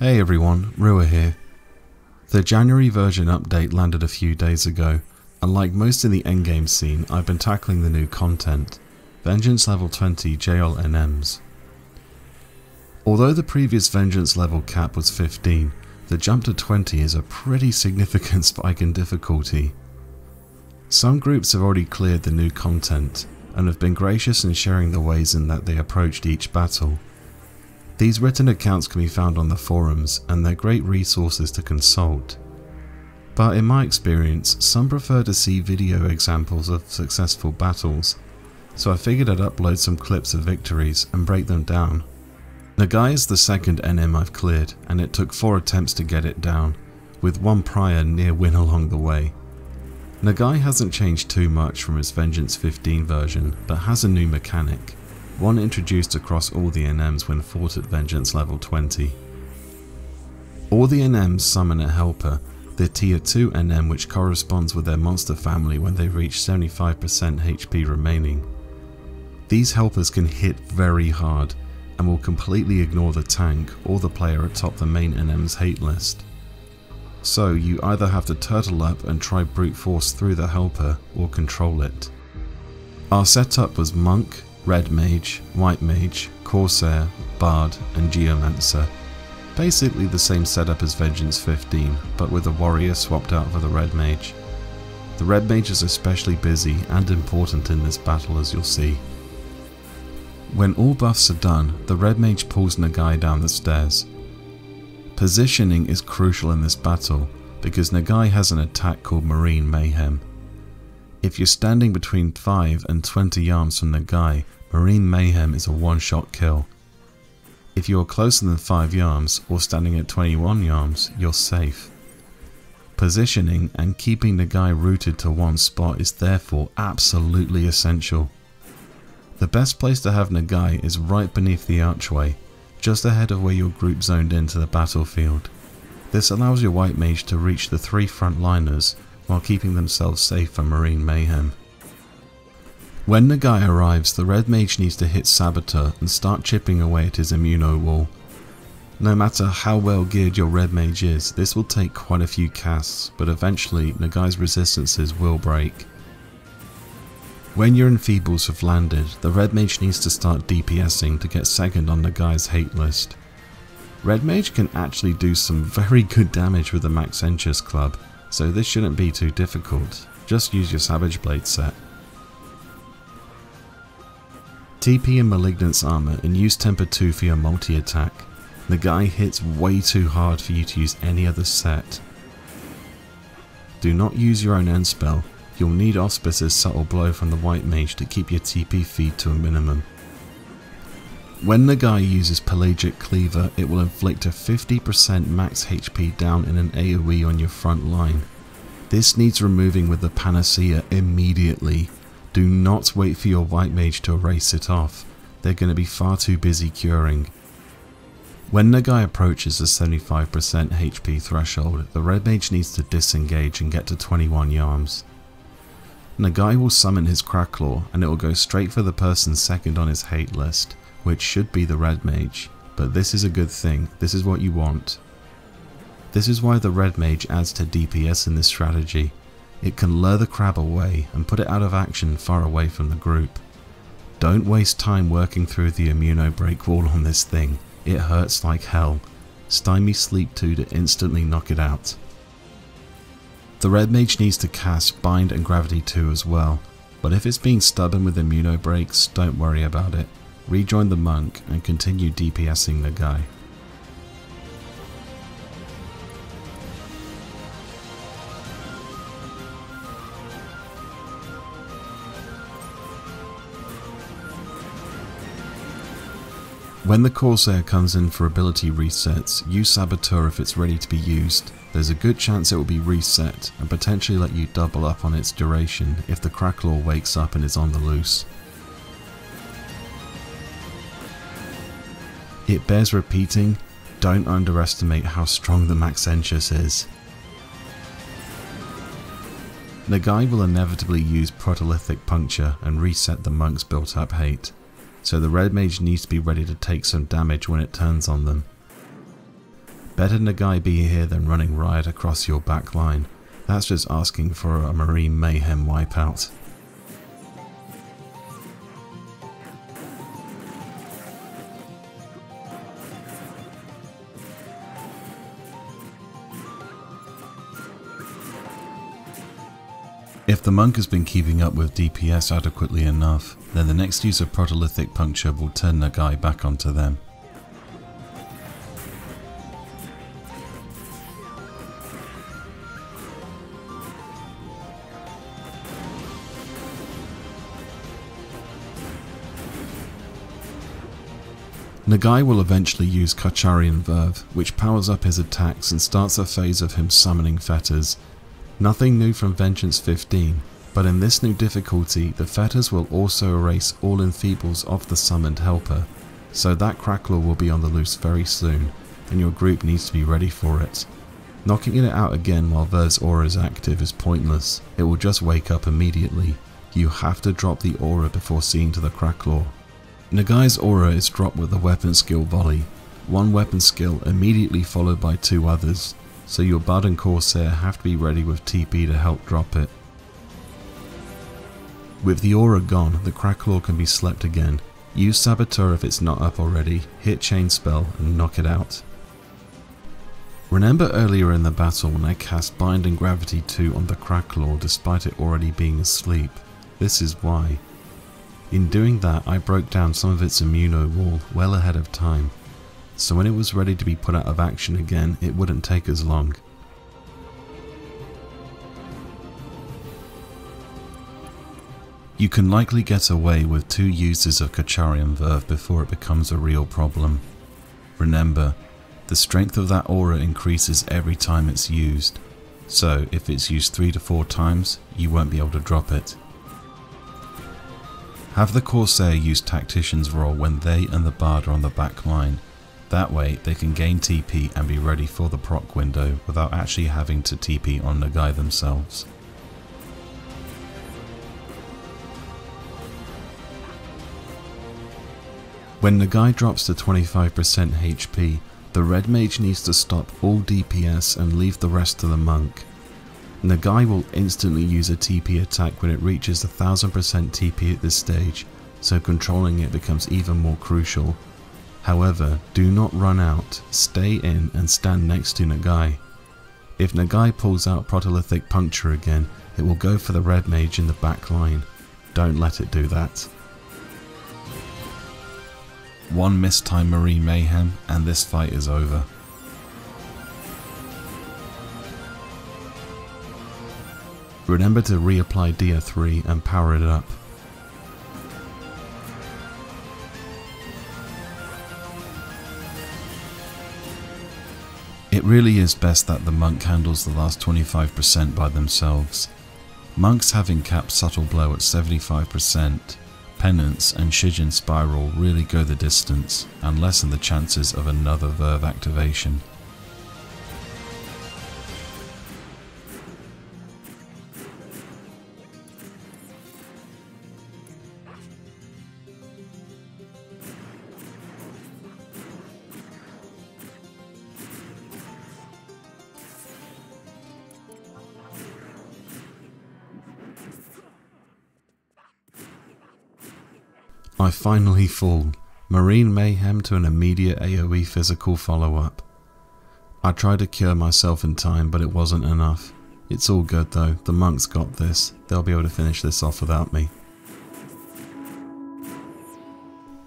Hey everyone, Rua here. The January version update landed a few days ago, and like most in the endgame scene, I've been tackling the new content, Vengeance level 20 JLNMs. Although the previous Vengeance level cap was 15, the jump to 20 is a pretty significant spike in difficulty. Some groups have already cleared the new content, and have been gracious in sharing the ways in that they approached each battle. These written accounts can be found on the forums, and they're great resources to consult. But in my experience, some prefer to see video examples of successful battles, so I figured I'd upload some clips of victories and break them down. Ngai is the second NM I've cleared, and it took 4 attempts to get it down, with one prior near win along the way. Ngai hasn't changed too much from its Vengeance 15 version, but has a new mechanic, one introduced across all the NMs when fought at Vengeance level 20. All the NMs summon a helper, the tier 2 NM which corresponds with their monster family when they reach 75% HP remaining. These helpers can hit very hard, and will completely ignore the tank or the player atop the main NM's hate list. So you either have to turtle up and try brute force through the helper, or control it. Our setup was Monk, Red Mage, White Mage, Corsair, Bard and Geomancer. Basically the same setup as Vengeance 15, but with a warrior swapped out for the Red Mage. The Red Mage is especially busy and important in this battle, as you'll see. When all buffs are done, the Red Mage pulls Ngai down the stairs. Positioning is crucial in this battle, because Ngai has an attack called Marine Mayhem. If you're standing between 5 and 20 yards from Ngai, Marine Mayhem is a one-shot kill. If you are closer than 5 yards or standing at 21 yards, you're safe. Positioning and keeping Ngai rooted to one spot is therefore absolutely essential. The best place to have Ngai is right beneath the archway, just ahead of where your group zoned into the battlefield. This allows your White Mage to reach the 3 frontliners while keeping themselves safe from Marine Mayhem. When Ngai arrives, the Red Mage needs to hit Saboteur and start chipping away at his immuno wall. No matter how well geared your Red Mage is, this will take quite a few casts, but eventually Nagai's resistances will break. When your enfeebles have landed, the Red Mage needs to start DPSing to get second on Nagai's hate list. Red Mage can actually do some very good damage with the Maxentius Club, so this shouldn't be too difficult. Just use your Savage Blade set. TP and Malignance armor and use Temper 2 for your multi-attack. Ngai hits way too hard for you to use any other set. Do not use your own end spell. You'll need Auspice's Subtle Blow from the White Mage to keep your TP feed to a minimum. When Ngai uses Pelagic Cleaver, it will inflict a 50% max HP down in an AoE on your front line. This needs removing with the Panacea immediately. Do not wait for your White Mage to erase it off. They're going to be far too busy curing. When Ngai approaches the 75% HP threshold, the Red Mage needs to disengage and get to 21 yards. Ngai will summon his Cracklaw and it will go straight for the person second on his hate list, which should be the Red Mage, but this is a good thing, this is what you want. This is why the Red Mage adds to DPS in this strategy. It can lure the crab away and put it out of action far away from the group. Don't waste time working through the immuno break wall on this thing, it hurts like hell. Stymie Sleep 2 to instantly knock it out. The Red Mage needs to cast Bind and Gravity 2 as well, but if it's being stubborn with immuno breaks, don't worry about it. Rejoin the Monk and continue DPSing Ngai. When the Corsair comes in for ability resets, use Saboteur if it's ready to be used. There's a good chance it will be reset and potentially let you double up on its duration if the Cracklaw wakes up and is on the loose. It bears repeating, don't underestimate how strong the Maxentius is. Ngai will inevitably use Protolithic Puncture and reset the Monk's built up hate. so the Red Mage needs to be ready to take some damage when it turns on them. Better Ngai be here than running riot across your back line. That's just asking for a Marine Mayhem wipeout. If the monk has been keeping up with DPS adequately enough, then the next use of Protolithic Puncture will turn Ngai back onto them. Ngai will eventually use Kacharian Verve, which powers up his attacks and starts a phase of him summoning fetters. Nothing new from Vengeance 15, but in this new difficulty, the fetters will also erase all enfeebles of the summoned helper, so that Cracklaw will be on the loose very soon, and your group needs to be ready for it. Knocking it out again while Verve's aura is active is pointless, it will just wake up immediately. You have to drop the aura before seeing to the Cracklaw. Nagai's aura is dropped with a weapon skill volley, one weapon skill immediately followed by two others, so your Bard and Corsair have to be ready with TP to help drop it. With the aura gone, the Cracklaw can be slept again. Use Saboteur if it's not up already, hit Chain Spell and knock it out. Remember earlier in the battle when I cast Bind and Gravity 2 on the Cracklaw despite it already being asleep? This is why. In doing that, I broke down some of its immuno wall well ahead of time, so when it was ready to be put out of action again, it wouldn't take as long. You can likely get away with 2 uses of Kacharian Verve before it becomes a real problem. Remember, the strength of that aura increases every time it's used, so if it's used 3 to 4 times, you won't be able to drop it. Have the Corsair use Tactician's role when they and the Bard are on the back line. That way they can gain TP and be ready for the proc window without actually having to TP on Ngai themselves. When Ngai drops to 25% HP, the Red Mage needs to stop all DPS and leave the rest to the Monk. Ngai will instantly use a TP attack when it reaches 1000% TP at this stage, so controlling it becomes even more crucial. However, do not run out, stay in and stand next to Ngai. If Ngai pulls out Protolithic Puncture again, it will go for the Red Mage in the back line. Don't let it do that. One mistime Marine Mayhem and this fight is over. Remember to reapply Dia 3 and power it up. It really is best that the Monk handles the last 25% by themselves. Monks having capped Subtle Blow at 75%, Penance and Shijin Spiral really go the distance and lessen the chances of another Verve activation. I finally fall. Marine Mayhem to an immediate AoE physical follow-up. I tried to cure myself in time, but it wasn't enough. It's all good though, the monks got this. They'll be able to finish this off without me.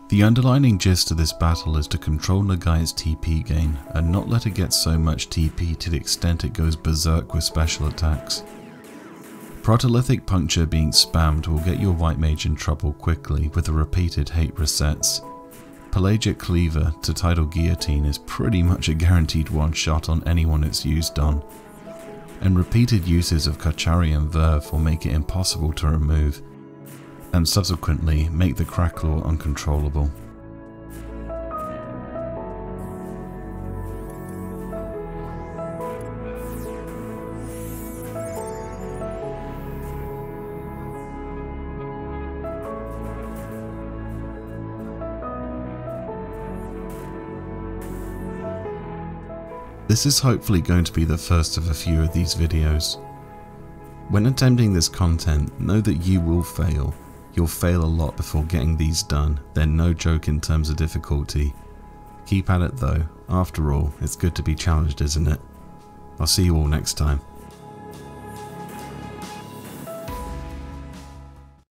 The underlining gist of this battle is to control Nagai's TP gain and not let it get so much TP to the extent it goes berserk with special attacks. Protolithic Puncture being spammed will get your White Mage in trouble quickly with the repeated hate resets. Pelagic Cleaver to Tidal Guillotine is pretty much a guaranteed one-shot on anyone it's used on, and repeated uses of Kacharian Verve will make it impossible to remove, and subsequently make the Cracklaw uncontrollable. This is hopefully going to be the first of a few of these videos. When attempting this content, know that you will fail. You'll fail a lot before getting these done. They're no joke in terms of difficulty. Keep at it though. After all, it's good to be challenged, isn't it? I'll see you all next time.